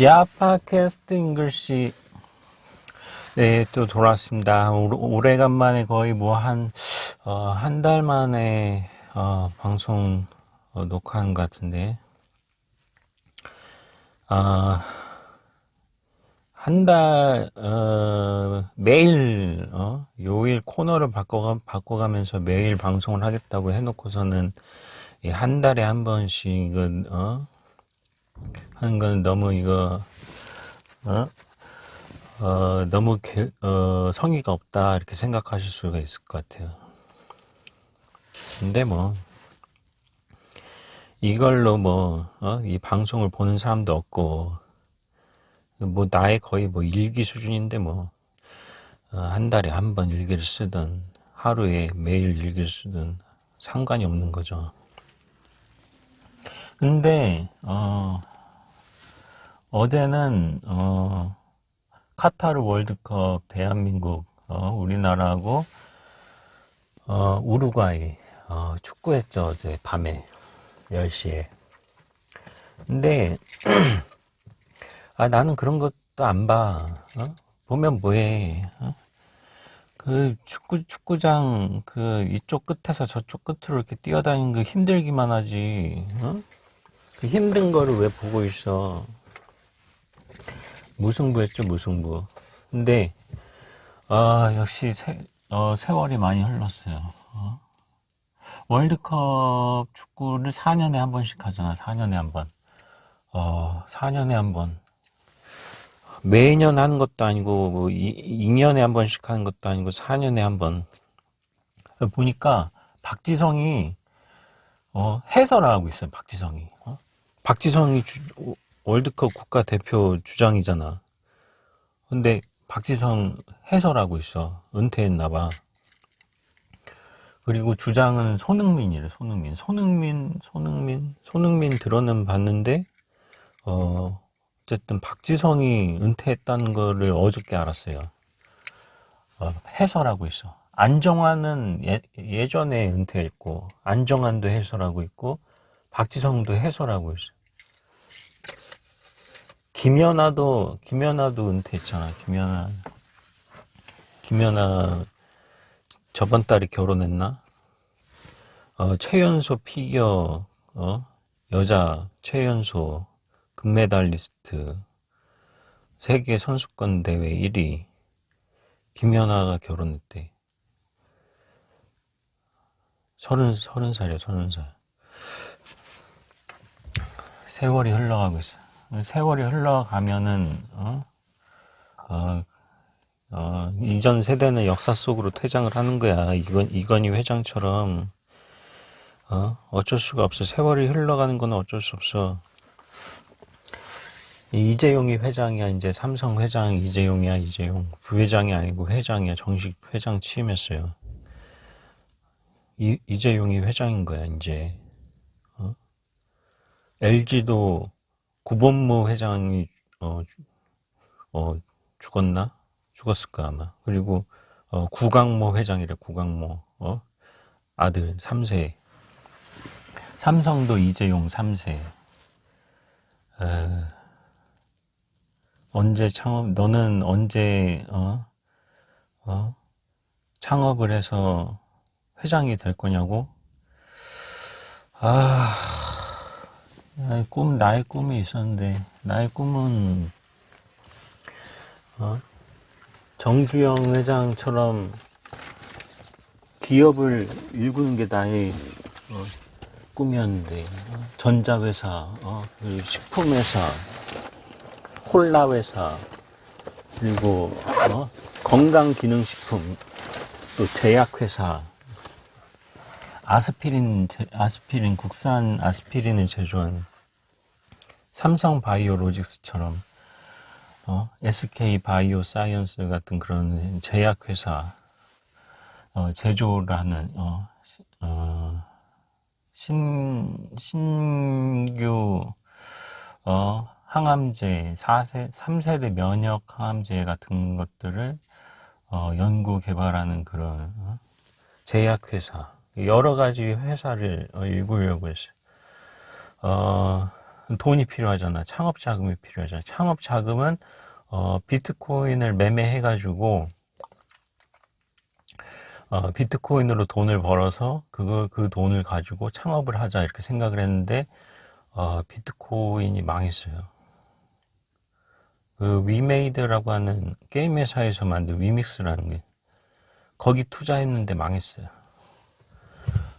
야, 팟캐스트 잉글씨. 네, 또 돌아왔습니다. 오래간만에 거의 뭐 한 달 만에, 방송, 녹화한 것 같은데. 아, 한 달, 매일, 요일 코너를 바꿔가면서 매일 방송을 하겠다고 해놓고서는 이 한 달에 한 번씩은, 하는 건 너무 이거, 어? 너무 성의가 없다 이렇게 생각하실 수가 있을 것 같아요. 근데 뭐 이걸로 이 방송을 보는 사람도 없고 뭐 나의 거의 뭐 일기 수준인데 한 달에 한 번 일기를 쓰든 하루에 매일 일기를 쓰든 상관이 없는 거죠. 근데 어제는 카타르 월드컵 대한민국 우리나라하고 우루과이 축구했죠. 어제 밤에 10시에. 근데 나는 그런 것도 안 봐. 보면 뭐해. 그 축구장 그 이쪽 끝에서 저쪽 끝으로 이렇게 뛰어다니는 거 힘들기만 하지. 그 힘든 거를 왜 보고 있어. 무승부였죠, 무승부. 근데 역시 세월이 많이 흘렀어요. 월드컵 축구를 4년에 한 번씩 하잖아. 4년에 한 번. 4년에 한 번. 매년 하는 것도 아니고, 2년에 한 번씩 하는 것도 아니고, 4년에 한 번. 보니까, 박지성이, 해설하고 있어요, 박지성이. 박지성이 월드컵 국가대표 주장이잖아. 근데, 박지성 해설하고 있어. 은퇴했나봐. 그리고 주장은 손흥민이래, 손흥민. 손흥민 들어는 봤는데, 어쨌든 박지성이 은퇴했다는 거를 어저께 알았어요. 해설하고 있어. 안정환은 예전에 은퇴했고, 안정환도 해설하고 있고, 박지성도 해설하고 있어. 김연아도 은퇴했잖아. 김연아 저번 달에 결혼했나? 최연소 피겨, 여자 최연소 금메달리스트, 세계 선수권 대회 1위, 김연아가 결혼했대. 30살이야, 30살. 세월이 흘러가고 있어. 세월이 흘러가면은, 이전 세대는 역사 속으로 퇴장을 하는 거야. 이건희 회장처럼, 어쩔 수가 없어. 세월이 흘러가는 건 어쩔 수 없어. 이재용이 회장이야. 이제 삼성 회장 이재용이야. 이재용. 부회장이 아니고 회장이야. 정식 회장 취임했어요. 이재용이 회장인 거야, 이제. LG도 구본무 회장이 죽었나? 죽었을까 아마. 그리고 구강모 회장이래. 구강모 아들 3세. 삼성도 이재용 3세. 언제 너는 언제 창업을 해서 회장이 될 거냐고? 나의 꿈이 있었는데, 나의 꿈은, 정주영 회장처럼 기업을 일구는 게 나의, 꿈이었는데, 전자회사, 그리고 식품회사, 콜라회사, 그리고, 건강기능식품, 또 제약회사, 국산 아스피린을 제조한 삼성 바이오로직스처럼 SK 바이오 사이언스 같은 그런 제약회사 제조를 하는 신규 항암제 3세대 면역 항암제 같은 것들을 연구 개발하는 그런 제약회사 여러 가지 회사를 일구려고 했어요. 돈이 필요하잖아. 창업 자금이 필요하잖아. 창업 자금은 비트코인을 매매해가지고 비트코인으로 돈을 벌어서 그 돈을 가지고 창업을 하자 이렇게 생각을 했는데 비트코인이 망했어요. 그 위메이드라고 하는 게임 회사에서 만든 위믹스라는 게 거기 투자했는데 망했어요.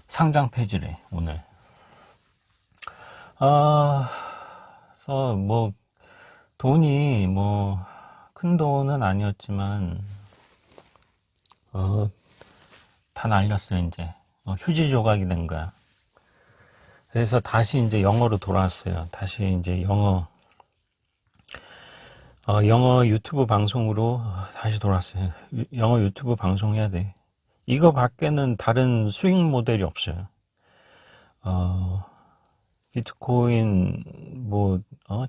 상장 폐지래 오늘. 그래서 뭐 돈이 뭐 큰 돈은 아니었지만 다 날렸어요 이제. 휴지 조각이 된 거야. 그래서 다시 이제 영어로 돌아왔어요. 다시 이제 영어 유튜브 방송으로 다시 돌아왔어요. 영어 유튜브 방송해야 돼. 이거 밖에는 다른 수익 모델이 없어요. 비트코인 뭐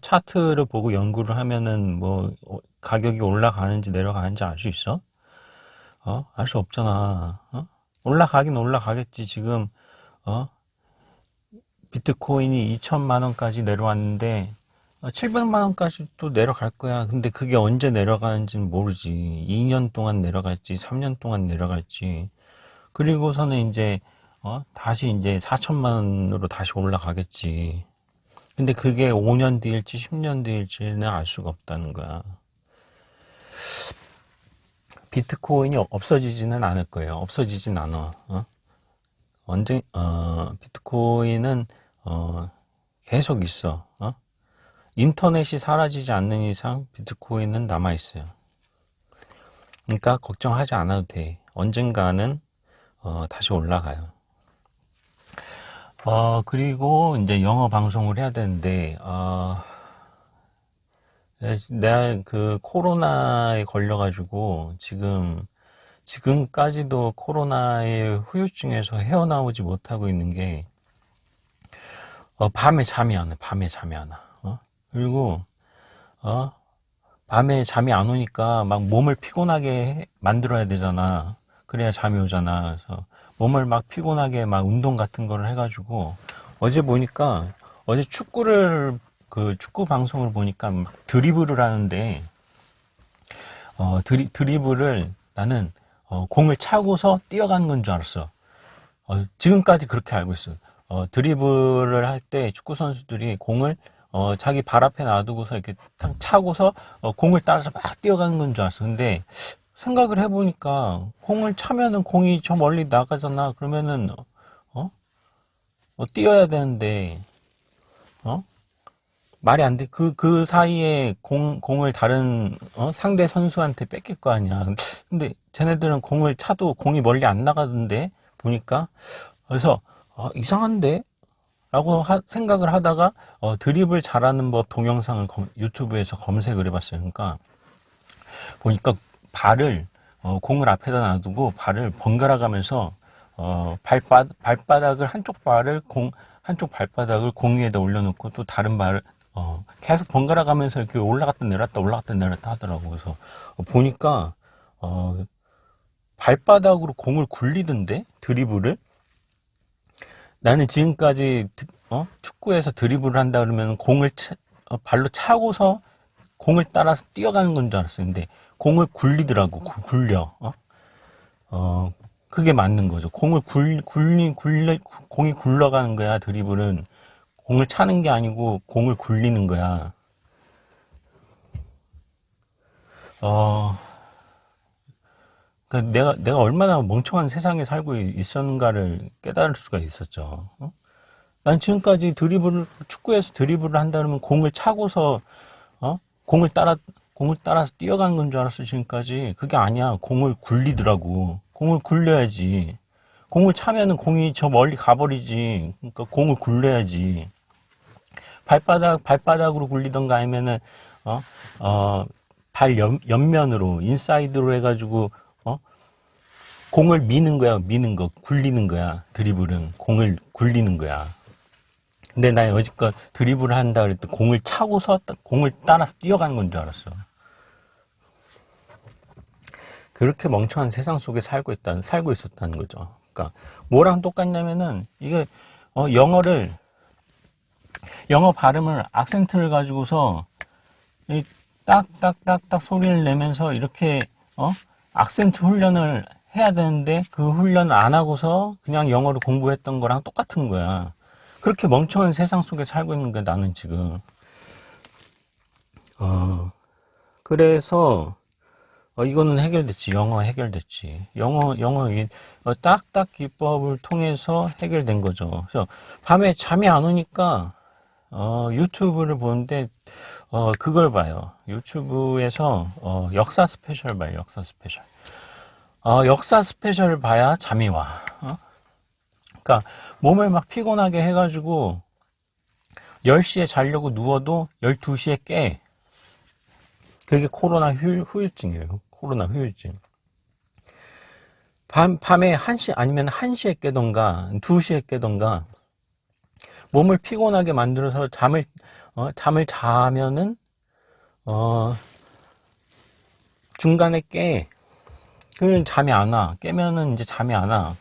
차트를 보고 연구를 하면은 뭐 가격이 올라가는지 내려가는지 알 수 있어? 알 수 없잖아. 올라가긴 올라가겠지. 지금 비트코인이 2천만 원까지 내려왔는데 700만 원까지 또 내려갈 거야. 근데 그게 언제 내려가는지는 모르지. 2년 동안 내려갈지 3년 동안 내려갈지. 그리고서는 이제 다시 이제 4천만 원으로 다시 올라가겠지. 근데 그게 5년 뒤일지 10년 뒤일지는 알 수가 없다는 거야. 비트코인이 없어지지는 않을 거예요. 없어지진 않아. 비트코인은 계속 있어. 인터넷이 사라지지 않는 이상 비트코인은 남아 있어요. 그러니까 걱정하지 않아도 돼. 언젠가는 다시 올라가요. 그리고 이제 영어 방송을 해야 되는데 내가 그 코로나에 걸려가지고 지금까지도 코로나의 후유증에서 헤어나오지 못하고 있는 게 밤에 잠이 안 와. 밤에 잠이 안 와. 그리고 밤에 잠이 안 오니까 막 몸을 피곤하게 만들어야 되잖아. 그래야 잠이 오잖아. 그래서 몸을 막 피곤하게 막 운동 같은 거를 해가지고 어제 보니까 어제 축구 방송을 보니까 막 드리블을 하는데 드리블을 나는 공을 차고서 뛰어가는 건 줄 알았어. 지금까지 그렇게 알고 있어. 드리블을 할 때 축구 선수들이 공을 자기 발 앞에 놔두고서 이렇게 딱 차고서 공을 따라서 막 뛰어가는 건 줄 알았어. 근데 생각을 해보니까 공을 차면은 공이 저 멀리 나가잖아. 그러면은 뛰어야 되는데 말이 안 돼. 그 사이에 공을 다른 상대 선수한테 뺏길 거 아니야. 근데 쟤네들은 공을 차도 공이 멀리 안 나가던데 보니까. 그래서 이상한데? 라고 생각을 하다가 드리블 잘하는 법 동영상을 유튜브에서 검색을 해봤어요. 그러니까 보니까 발을 공을 앞에다 놔두고 발을 번갈아 가면서 발바닥을 한쪽 발바닥을 공 위에다 올려놓고 또 다른 발을 계속 번갈아 가면서 이렇게 올라갔다 내렸다 하더라고. 그래서 보니까 발바닥으로 공을 굴리던데 드리블을. 나는 지금까지 축구에서 드리블을 한다 그러면 발로 차고서 공을 따라서 뛰어가는 건 줄 알았어요. 근데 공을 굴리더라고. 굴려. 그게 맞는 거죠. 공이 굴러가는 거야. 드리블은 공을 차는 게 아니고 공을 굴리는 거야. 그러니까 내가 얼마나 멍청한 세상에 살고 있었는가를 깨달을 수가 있었죠. 난 지금까지 축구에서 드리블을 한다 그러면 공을 차고서, 공을 따라서 뛰어가는 건 줄 알았어, 지금까지. 그게 아니야. 공을 굴리더라고. 공을 굴려야지. 공을 차면은 공이 저 멀리 가버리지. 그러니까 공을 굴려야지. 발바닥으로 굴리던가 아니면은, 발 옆면으로, 인사이드로 해가지고, 공을 미는 거야, 굴리는 거야. 드리블은 공을 굴리는 거야. 근데 나 여지껏 드리블을 한다 그랬더니 공을 차고서 공을 따라서 뛰어가는 건 줄 알았어. 그렇게 멍청한 세상 속에 살고 있었다는 거죠. 그러니까 뭐랑 똑같냐면은 이게 영어를 영어 발음을 악센트를 가지고서 이 딱딱딱딱 소리를 내면서 이렇게 악센트 훈련을 해야 되는데 그 훈련을 안 하고서 그냥 영어를 공부했던 거랑 똑같은 거야. 그렇게 멍청한 세상 속에 살고 있는 거야, 나는 지금. 그래서 이거는 해결됐지. 영어 해결됐지. 영어 딱딱 기법을 통해서 해결된 거죠. 그래서 밤에 잠이 안 오니까 유튜브를 보는데 그걸 봐요. 유튜브에서 역사 스페셜 봐요. 역사 스페셜. 역사 스페셜을 봐야 잠이 와. 그러니까 몸을 막 피곤하게 해가지고 10시에 자려고 누워도 12시에 깨. 그게 코로나 후유증이에요. 코로나 후유증. 밤에 1시 아니면 1시에 깨던가 2시에 깨던가 몸을 피곤하게 만들어서 잠을 자면은 중간에 깨. 그러면 잠이 안 와. 깨면은 이제 잠이 안 와.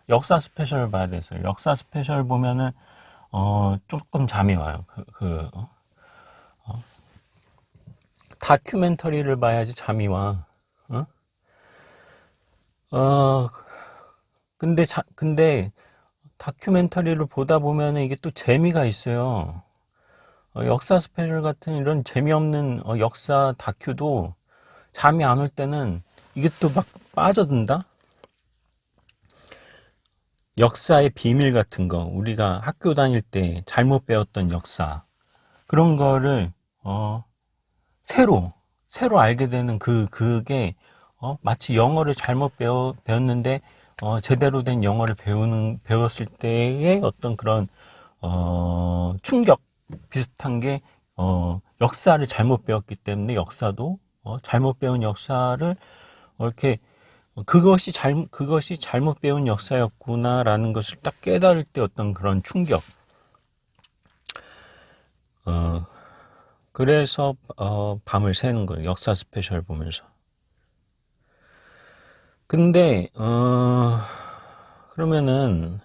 역사 스페셜을 봐야 돼서 역사 스페셜 보면은 조금 잠이 와요. 다큐멘터리를 봐야지 잠이 와. 근데 다큐멘터리를 보다 보면은 이게 또 재미가 있어요. 역사 스페셜 같은 이런 재미없는 역사 다큐도 잠이 안 올 때는 이게 또 막 빠져든다? 역사의 비밀 같은 거, 우리가 학교 다닐 때 잘못 배웠던 역사, 그런 거를, 새로 알게 되는 그게, 마치 영어를 잘못 배웠는데, 제대로 된 영어를 배웠을 때의 어떤 그런, 충격 비슷한 게, 역사를 잘못 배웠기 때문에 역사도, 잘못 배운 역사를 이렇게 그것이 잘못 배운 역사였구나라는 것을 딱 깨달을 때 어떤 그런 충격. 그래서 밤을 새는 거예요. 역사 스페셜 보면서. 근데 그러면은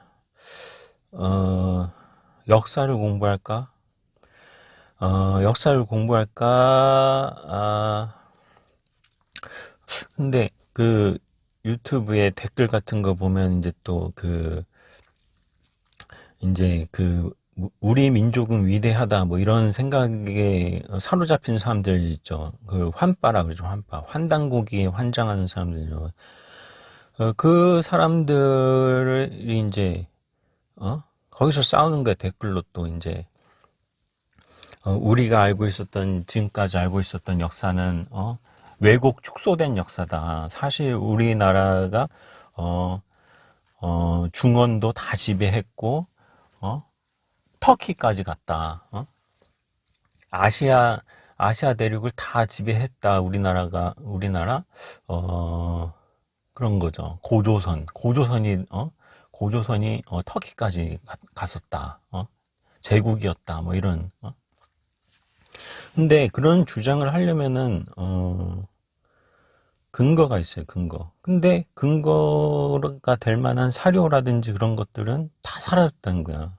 역사를 공부할까? 역사를 공부할까? 근데 그 유튜브에 댓글 같은 거 보면 이제 또 이제 우리 민족은 위대하다 뭐 이런 생각에 사로잡힌 사람들 있죠. 환빠라 그러죠. 환빠. 환단고기에 환장하는 사람들이죠. 그 사람들이 이제 거기서 싸우는 거야. 댓글로 또 이제 우리가 알고 있었던 지금까지 알고 있었던 역사는 왜곡 축소된 역사다. 사실 우리나라가 중원도 다 지배했고 터키까지 갔다. 아시아 대륙을 다 지배했다. 우리나라 그런 거죠. 고조선이 터키까지 갔었다. 제국이었다. 뭐 이런. 근데 그런 주장을 하려면은 근거가 있어요. 근거. 근데 근거가 될 만한 사료라든지 그런 것들은 다 사라졌다는 거야.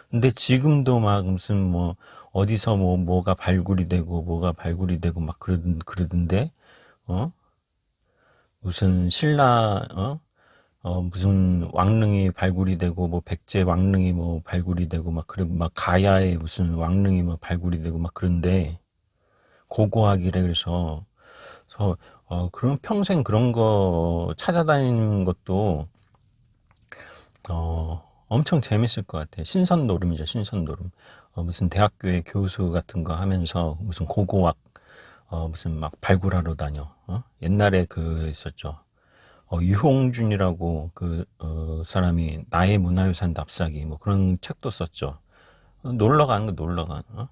근데 지금도 막 무슨 뭐 어디서 뭐가 발굴이 되고 막 그러던데 무슨 신라 무슨 왕릉이 발굴이 되고 뭐 백제 왕릉이 뭐 발굴이 되고 막 가야에 무슨 왕릉이 뭐 발굴이 되고 막 그런데 고고학이래. 그래서 그럼 평생 그런 거 찾아다니는 것도 엄청 재밌을 것 같아. 신선노름이죠, 신선노름. 무슨 대학교의 교수 같은 거 하면서 무슨 고고학, 무슨 막 발굴하러 다녀. 옛날에 있었죠. 유홍준이라고 사람이 나의 문화유산 답사기 뭐 그런 책도 썼죠. 놀러 가는 거 놀러 가는 거.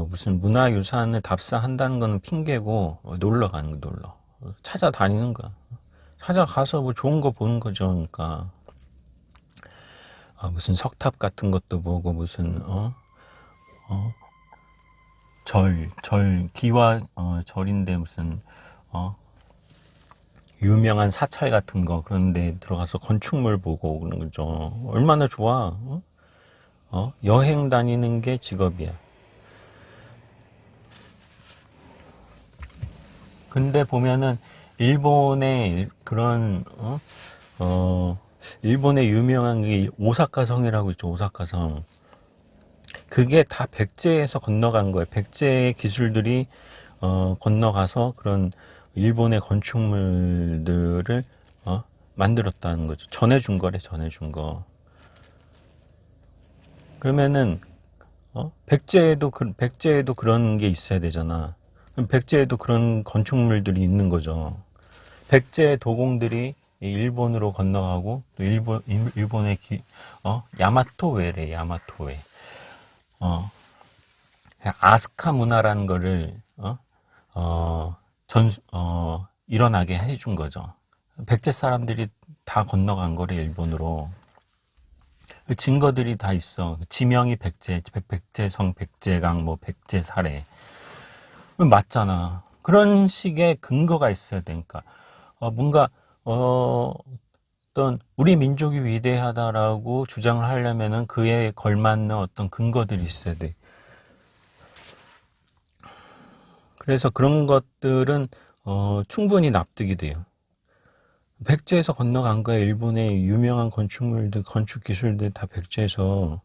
무슨 문화유산을 답사한다는 건 핑계고 놀러 가는 거 놀러. 찾아다니는 거야. 찾아가서 뭐 좋은 거 보는 거죠. 그러니까 무슨 석탑 같은 것도 보고 무슨 기와 절인데 무슨 유명한 사찰 같은 거 그런데 들어가서 건축물 보고 그런 거죠. 얼마나 좋아. 여행 다니는 게 직업이야. 근데 보면은 일본의 그런 일본의 유명한 게 오사카 성이라고 있죠. 오사카 성. 그게 다 백제에서 건너간 거예요. 백제의 기술들이 건너가서 그런 일본의 건축물들을 만들었다는 거죠. 전해준 거래, 전해준 거. 그러면은 백제에도 그런 게 있어야 되잖아. 그럼 백제에도 그런 건축물들이 있는 거죠. 백제 도공들이 일본으로 건너가고 또 일본의 야마토웨래, 야마토웨. 아스카 문화라는 거를 일어나게 해준 거죠. 백제 사람들이 다 건너간 거래, 일본으로. 그 증거들이 다 있어. 지명이 백제성, 백제강, 뭐 백제사례. 맞잖아. 그런 식의 근거가 있어야 되니까. 뭔가 어떤 우리 민족이 위대하다라고 주장을 하려면은 그에 걸맞는 어떤 근거들이 있어야 돼. 그래서 그런 것들은 충분히 납득이 돼요. 백제에서 건너간 거야. 일본의 유명한 건축물들, 건축 기술들 다 백제에서.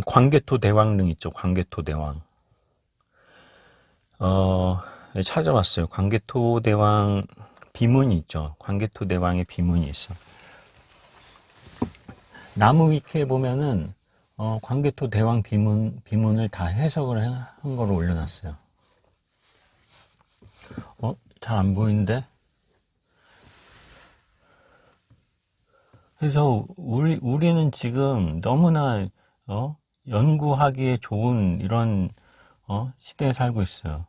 광개토 대왕릉 있죠. 광개토 대왕. 찾아봤어요. 광개토 대왕 비문이 있죠. 광개토 대왕의 비문이 있어. 나무 위키에 보면은 광개토 대왕 비문을 다 해석을 한 거로 올려놨어요. 잘 안 보이는데? 그래서 우리는 지금 너무나 연구하기에 좋은 이런 시대에 살고 있어요.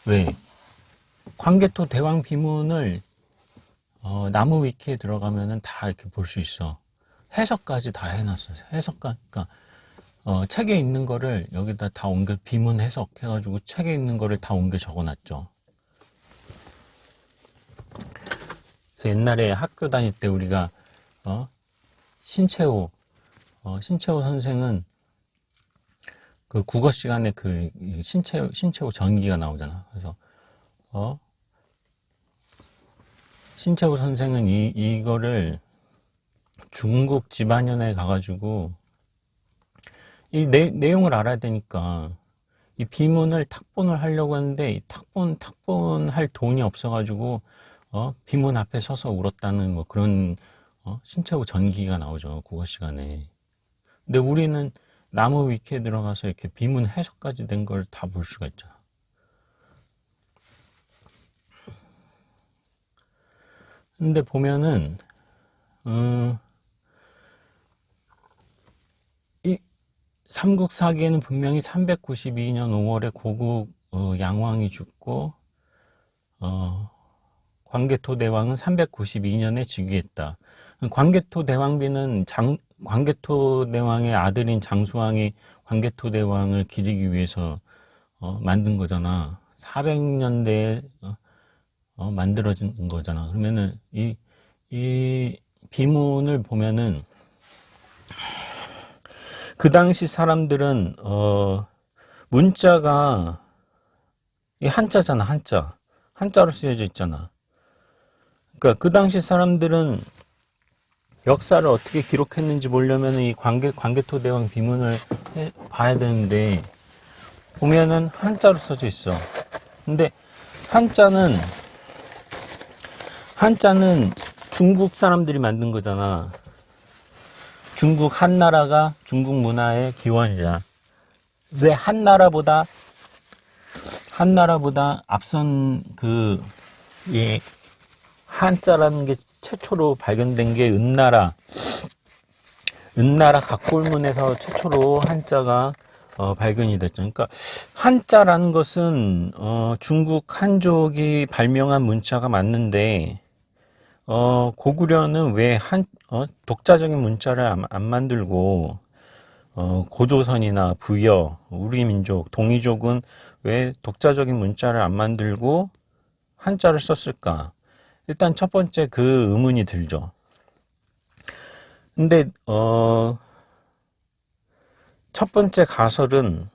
왜? 광개토 대왕 비문을 나무 위키에 들어가면은 다 이렇게 볼 수 있어. 해석까지 다 해놨어요. 그러니까 책에 있는 거를 여기다 다 옮겨 비문 해석해가지고 책에 있는 거를 다 옮겨 적어놨죠. 그래서 옛날에 학교 다닐 때 우리가 신채호 선생은 그 국어 시간에 그 신채호 전기가 나오잖아. 그래서 신채호 선생은 이거를 중국 집안연에 가가지고 이 내용을 알아야 되니까 이 비문을 탁본을 하려고 했는데 이 탁본 할 돈이 없어가지고 비문 앞에 서서 울었다는 뭐 그런 신채호 전기가 나오죠, 국어 시간에. 근데 우리는 나무 위키에 들어가서 이렇게 비문 해석까지 된 걸 다 볼 수가 있잖아. 근데 보면은 이 삼국사기에는 분명히 392년 5월에 고국 양왕이 죽고 광개토 대왕은 392년에 즉위했다. 광개토 대왕비는 광개토 대왕의 아들인 장수왕이 광개토 대왕을 기리기 위해서 만든 거잖아. 400년대에 만들어진 거잖아. 그러면은 이 비문을 보면은 그 당시 사람들은 문자가 이 한자잖아. 한자로 쓰여져 있잖아. 그러니까 그 당시 사람들은 역사를 어떻게 기록했는지 보려면 이 광개토 대왕 비문을 봐야 되는데 보면은 한자로 써져 있어. 근데 한자는 중국 사람들이 만든 거잖아. 중국 한나라가 중국 문화의 기원이야. 왜 한나라보다 앞선 이 한자라는 게 최초로 발견된 게 은나라 각골문에서 최초로 한자가 발견이 됐죠. 그러니까 한자라는 것은 중국 한족이 발명한 문자가 맞는데 고구려는 왜 독자적인 문자를 안 만들고 고조선이나 부여, 우리 민족, 동이족은 왜 독자적인 문자를 안 만들고 한자를 썼을까? 일단 첫 번째 그 의문이 들죠. 근데 첫 번째 가설은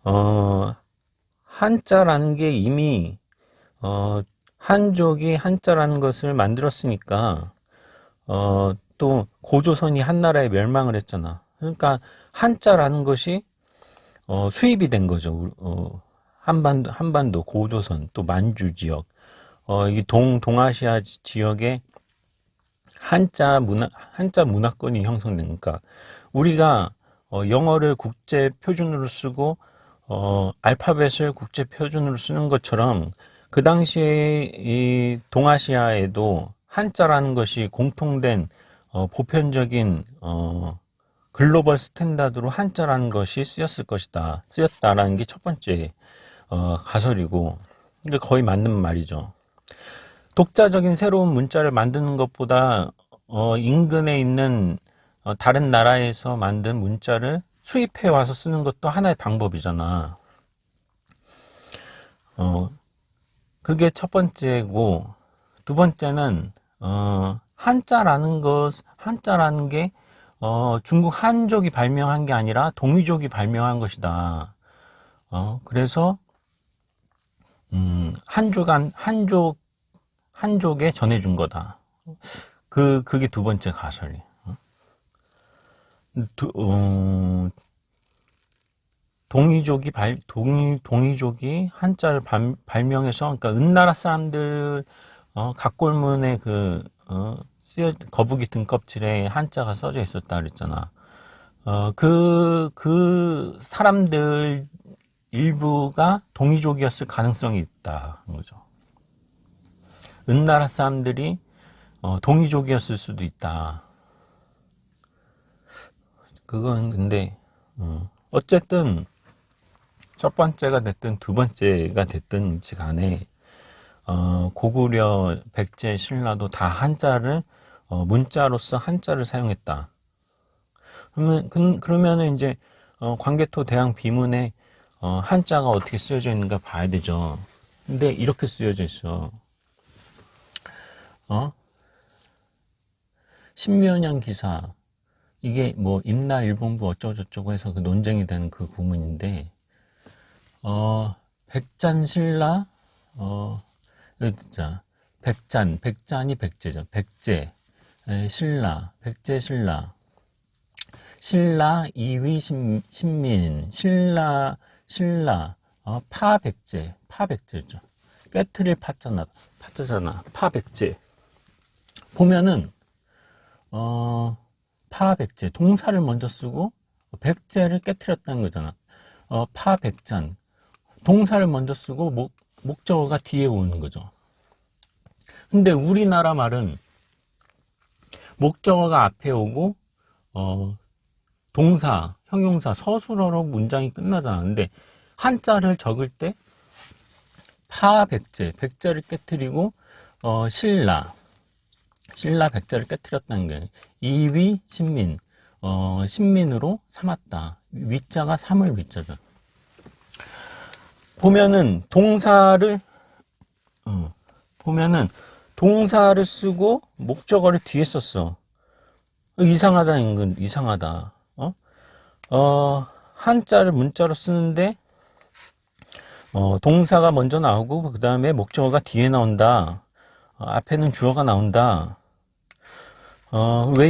어, 한자라는 게 이미 한족이 한자라는 것을 만들었으니까 또 고조선이 한나라에 멸망을 했잖아. 그러니까 한자라는 것이 수입이 된 거죠. 한반도 고조선 또 만주 지역 이 동아시아 지역에 한자 문화권이 형성되니까 우리가 영어를 국제 표준으로 쓰고 알파벳을 국제 표준으로 쓰는 것처럼 그 당시에 이 동아시아에도 한자라는 것이 공통된 보편적인 글로벌 스탠다드로 한자라는 것이 쓰였다라는 게 첫 번째 가설이고, 근데 거의 맞는 말이죠. 독자적인 새로운 문자를 만드는 것보다 인근에 있는 다른 나라에서 만든 문자를 수입해 와서 쓰는 것도 하나의 방법이잖아. 그게 첫 번째고, 두 번째는 한자라는 게 중국 한족이 발명한 게 아니라 동이족이 발명한 것이다. 그래서 한족에 전해준 거다. 그게 두 번째 가설이. 동이족이 한자를 발명해서, 그러니까 은나라 사람들 각골문에 거북이 등껍질에 한자가 써져 있었다 그랬잖아. 그 사람들 일부가 동이족이었을 가능성이 있다 거죠. 은나라 사람들이 동이족이었을 수도 있다. 그건 근데 어쨌든 첫 번째가 됐든 두 번째가 됐든지 간에 고구려, 백제, 신라도 다 한자를 문자로서 한자를 사용했다. 그러면은 이제 광개토 대왕 비문에 한자가 어떻게 쓰여져 있는가 봐야 되죠. 근데 이렇게 쓰여져 있어. 신묘년 기사, 이게 뭐 임나일본부 어쩌고저쩌고 해서 그 논쟁이 되는 그 구문인데 백잔신라 자 백잔이 백제죠. 백제 신라, 백제 신라 이위 신민 신라 파백제죠. 깨트릴 파자잖아. 파백제 보면은 파백제 동사를 먼저 쓰고 백제를 깨트렸다는 거잖아. 파백잔 동사를 먼저 쓰고 목적어가 뒤에 오는 거죠. 근데 우리나라 말은 목적어가 앞에 오고 동사, 형용사, 서술어로 문장이 끝나잖아. 근데 한자를 적을 때 백제를 깨트리고 신라 백제를 깨트렸다는 게 이위 신민 신민으로 삼았다. 위자가 삼을 위자다. 보면은 동사를 쓰고 목적어를 뒤에 썼어. 이상하다는 건 이상하다. 한자를 문자로 쓰는데 동사가 먼저 나오고 그 다음에 목적어가 뒤에 나온다. 앞에는 주어가 나온다. 왜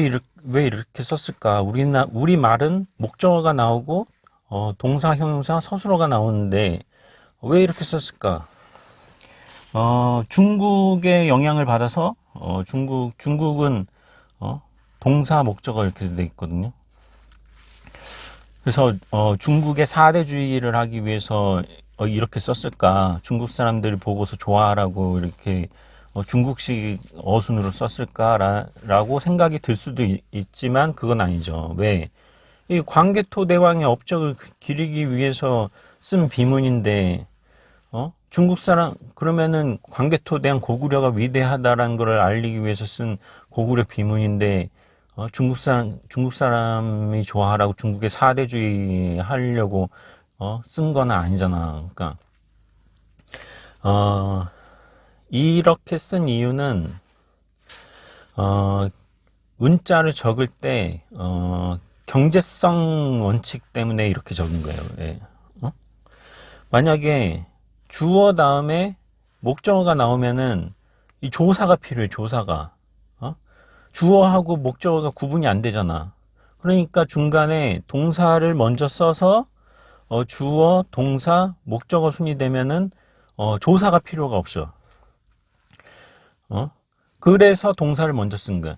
이렇게 썼을까? 우리 말은 목적어가 나오고 동사, 형용사, 서술어가 나오는데 왜 이렇게 썼을까? 중국의 영향을 받아서 중국은 동사, 목적어 이렇게 돼 있거든요. 그래서 중국의 사대주의를 하기 위해서 이렇게 썼을까? 중국 사람들을 보고서 좋아하라고 이렇게 중국식 어순으로 썼을까라고 생각이 들 수도 있지만 그건 아니죠. 왜? 이 광개토 대왕의 업적을 기리기 위해서 쓴 비문인데 중국 사람 그러면은 광개토 대왕 고구려가 위대하다라는 걸 알리기 위해서 쓴 고구려 비문인데 중국 사람이 좋아하라고 중국의 사대주의 하려고 쓴 건 아니잖아. 그러니까 이렇게 쓴 이유는 문자를 적을 때 경제성 원칙 때문에 이렇게 적은 거예요. 예. 만약에 주어 다음에 목적어가 나오면은 이 조사가 필요해. 조사가 주어하고 목적어가 구분이 안 되잖아. 그러니까 중간에 동사를 먼저 써서 주어, 동사, 목적어 순이 되면은 조사가 필요가 없어. 그래서 동사를 먼저 쓴 거야.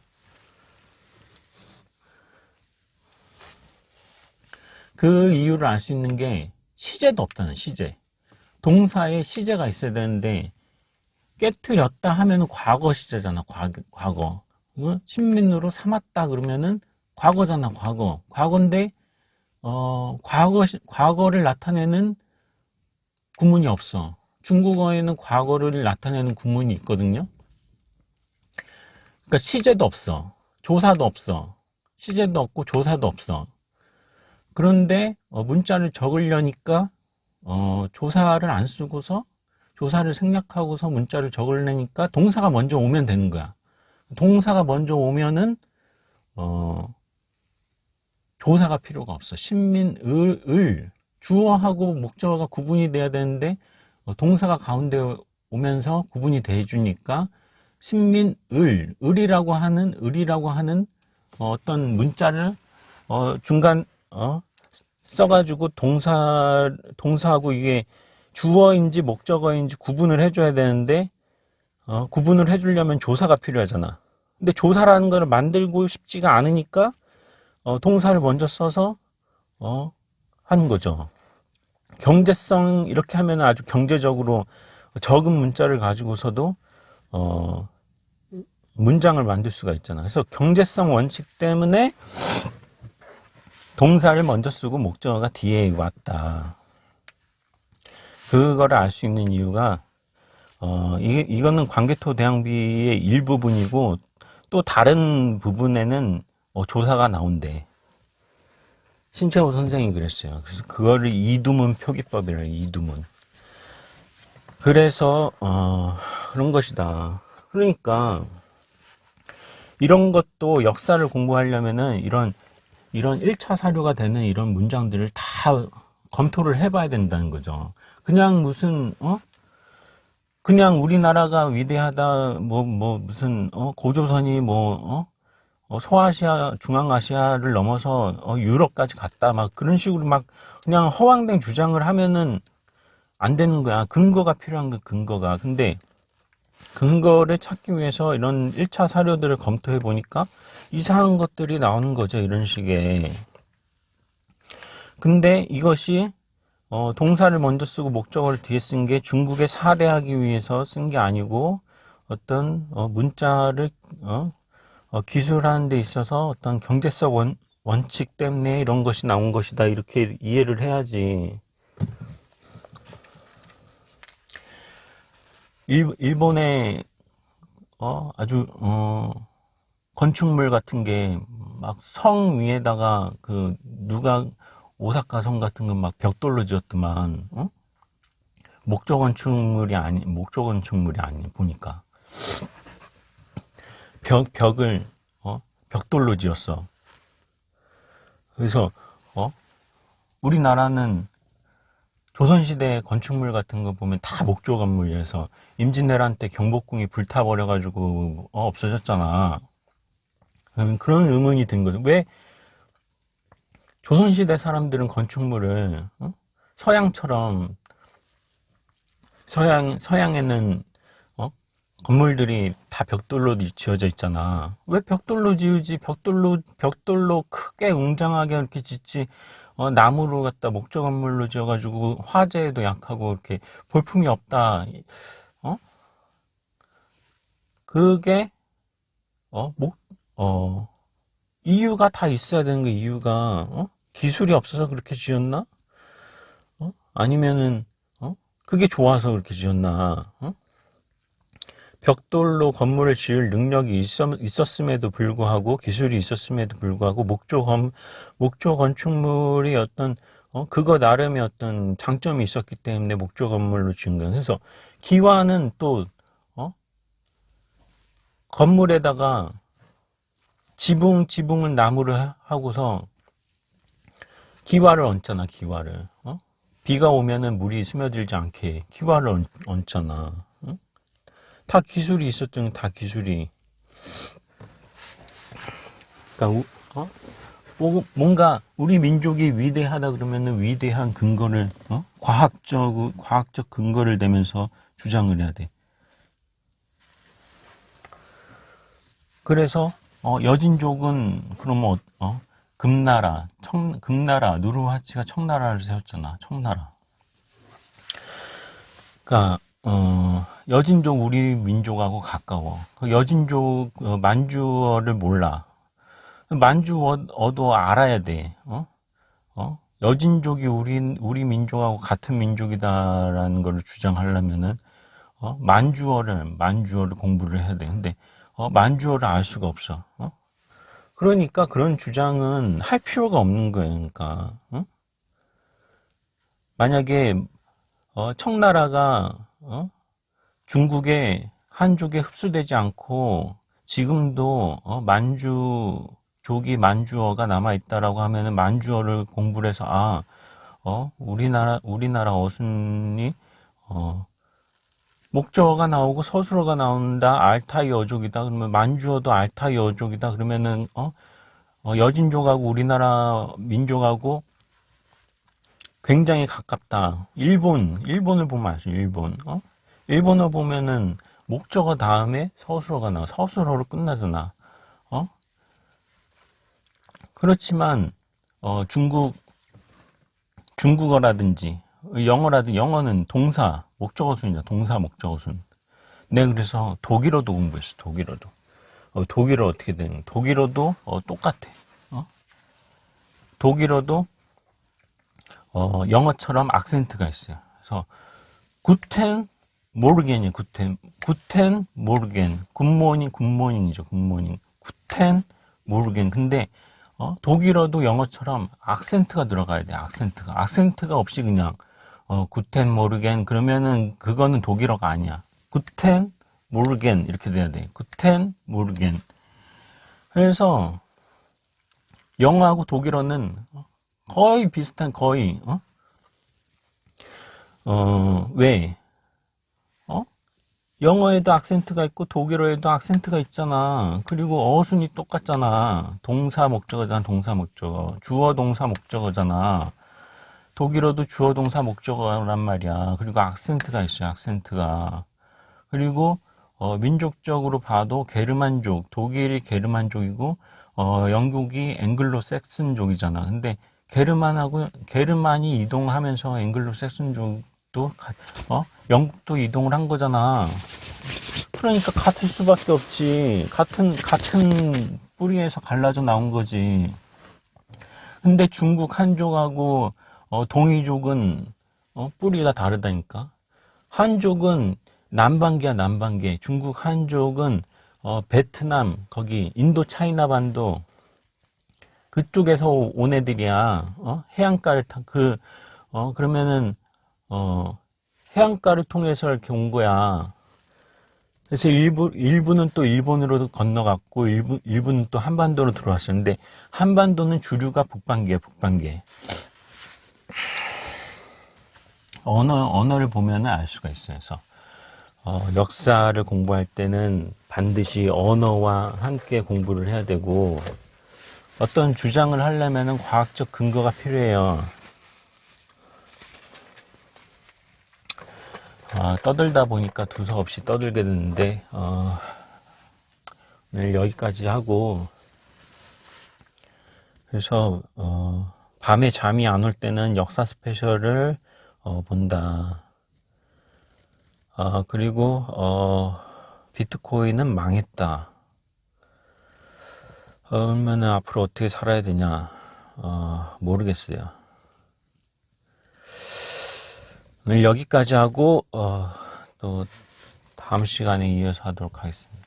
그 이유를 알 수 있는 게 시제도 없다는 시제. 동사에 시제가 있어야 되는데 깨트렸다 하면은 과거 시제잖아. 과거. 신민으로 삼았다 그러면은 과거잖아. 과거인데 과거를 나타내는 구문이 없어. 중국어에는 과거를 나타내는 구문이 있거든요. 그러니까 시제도 없어. 조사도 없어. 시제도 없고 조사도 없어. 그런데 문자를 적으려니까 조사를 안 쓰고서 조사를 생략하고서 문자를 적으려니까 동사가 먼저 오면 되는 거야. 동사가 먼저 오면은 조사가 필요가 없어. 신민을 주어하고 목적어가 구분이 돼야 되는데 동사가 가운데 오면서 구분이 돼 주니까 을이라고 하는 어떤 문자를 중간 써가지고 동사하고 이게 주어인지 목적어인지 구분을 해줘야 되는데 구분을 해주려면 조사가 필요하잖아. 근데 조사라는 걸 만들고 싶지가 않으니까 동사를 먼저 써서 하는 거죠. 경제성 이렇게 하면 아주 경제적으로 적은 문자를 가지고서도 문장을 만들 수가 있잖아. 그래서 경제성 원칙 때문에 동사를 먼저 쓰고 목적어가 뒤에 왔다. 그거를 알 수 있는 이유가 이거는 광개토 대항비의 일부분이고 또 다른 부분에는 조사가 나온대. 신채호 선생이 그랬어요. 그래서 그거를 이두문 표기법이라 이두문. 그래서 그런 것이다. 그러니까 이런 것도 역사를 공부하려면은 이런 1차 사료가 되는 이런 문장들을 다 검토를 해봐야 된다는 거죠. 그냥 무슨 그냥 우리나라가 위대하다 무슨 고조선이 소아시아 중앙아시아를 넘어서 유럽까지 갔다 막 그런 식으로 막 그냥 허황된 주장을 하면은 안 되는 거야. 근거가 필요한 거 근거가. 근데 근거를 찾기 위해서 이런 1차 사료들을 검토해 보니까 이상한 것들이 나오는 거죠. 이런 식의. 근데 이것이 동사를 먼저 쓰고 목적어를 뒤에 쓴 게 중국에 사대하기 위해서 쓴 게 아니고 어떤 문자를 기술하는 데 있어서 어떤 경제성 원칙 때문에 이런 것이 나온 것이다. 이렇게 이해를 해야지. 일본의 아주 건축물 같은 게 막 성 위에다가 그 누가 오사카 성 같은 건 막 벽돌로 지었더만 목조 건축물이 아니 보니까 벽을 벽돌로 지었어. 그래서 우리나라는 조선시대 건축물 같은 거 보면 다 목조 건물이어서 임진왜란 때 경복궁이 불타버려가지고 없어졌잖아. 그런 의문이 든 거죠. 왜 조선시대 사람들은 건축물을 서양처럼 서양에는 건물들이 다 벽돌로 지어져 있잖아. 왜 벽돌로 지으지? 벽돌로 크게 웅장하게 이렇게 짓지. 나무로 갖다 목조 건물로 지어가지고 화재에도 약하고 이렇게 볼품이 없다. 그게 이유가 다 있어야 되는 게 이유가 기술이 없어서 그렇게 지었나? 아니면은 그게 좋아서 그렇게 지었나? 벽돌로 건물을 지을 능력이 있었음에도 불구하고 기술이 있었음에도 불구하고 목조 건축물이 어떤 그거 나름의 어떤 장점이 있었기 때문에 목조 건물로 지은 거예요. 그래서 기와는 또 건물에다가 지붕을 나무로 하고서 기와를 얹잖아, 기와를. 비가 오면은 물이 스며들지 않게 기와를 얹잖아. 다 기술이 있었더니 다 기술이. 그러니까 뭔가 우리 민족이 위대하다 그러면은 위대한 근거를 과학적 근거를 대면서 주장을 해야 돼. 그래서 여진족은 그러면 금나라 누르하치가 청나라를 세웠잖아. 청나라. 그러니까 여진족 우리 민족하고 가까워. 그 여진족 만주어를 몰라. 만주어도 알아야 돼. 여진족이 우리 민족하고 같은 민족이다라는 걸 주장하려면은 만주어를 공부를 해야 돼. 근데 만주어를 알 수가 없어. 그러니까 그런 주장은 할 필요가 없는 거예요. 그러니까 만약에 청나라가 중국의 한족에 흡수되지 않고 지금도 만주어가 남아 있다라고 하면은 만주어를 공부를 해서 우리나라 어순이 목적어가 나오고 서술어가 나온다. 알타이 어족이다. 그러면 만주어도 알타이 어족이다. 그러면은 여진족하고 우리나라 민족하고 굉장히 가깝다. 일본을 보면 아시죠? 일본어 보면은 목적어 다음에 서술어가 나와. 서술어로 끝나잖아. 그렇지만 중국어라든지 영어는 동사 목적어순이다. 동사 목적어순. 내가 그래서 독일어도 공부했어. 독일어 어떻게 되는? 독일어도 똑같아. 독일어도 영어처럼 악센트가 있어요. 그래서 구텐 모르겐이 구텐 모르겐 굿모닝이죠. 굿모닝 구텐 모르겐. 근데 독일어도 영어처럼 악센트가 들어가야 돼. 악센트가 없이 그냥 구텐 모르겐 그러면은 그거는 독일어가 아니야. 구텐 모르겐 이렇게 돼야 돼. 구텐 모르겐. 그래서 영어하고 독일어는 거의 비슷한 왜? 영어에도 악센트가 있고 독일어에도 악센트가 있잖아. 그리고 어순이 똑같잖아. 동사 목적어잖아. 동사 목적어. 주어 동사 목적어잖아. 독일어도 주어 동사 목적어란 말이야. 그리고 악센트가 있어요. 악센트가. 그리고 민족적으로 봐도 게르만족, 독일이 게르만족이고 영국이 앵글로 섹슨족이잖아. 근데 게르만이 이동하면서 앵글로 섹슨족도 영국도 이동을 한 거잖아. 그러니까 같을 수밖에 없지. 같은 뿌리에서 갈라져 나온 거지. 근데 중국 한족하고 동이족은 뿌리가 다르다니까. 한족은 남반계야, 남반계. 중국 한족은 베트남, 거기 인도 차이나 반도 그쪽에서 온 애들이야. 해안가를 그러면은 해안가를 통해서 이렇게 온 거야. 그래서 일부는 또 일본으로 건너갔고 일부는 또 한반도로 들어왔었는데 한반도는 주류가 북반계야, 북반계. 언어를 보면 알 수가 있어요. 그래서 역사를 공부할 때는 반드시 언어와 함께 공부를 해야 되고 어떤 주장을 하려면 과학적 근거가 필요해요. 떠들다 보니까 두서없이 떠들게 됐는데 오늘 여기까지 하고 그래서 밤에 잠이 안 올 때는 역사 스페셜을 본다. 그리고 비트코인은 망했다. 그러면 앞으로 어떻게 살아야 되냐? 모르겠어요. 오늘 여기까지 하고 또 다음 시간에 이어서 하도록 하겠습니다.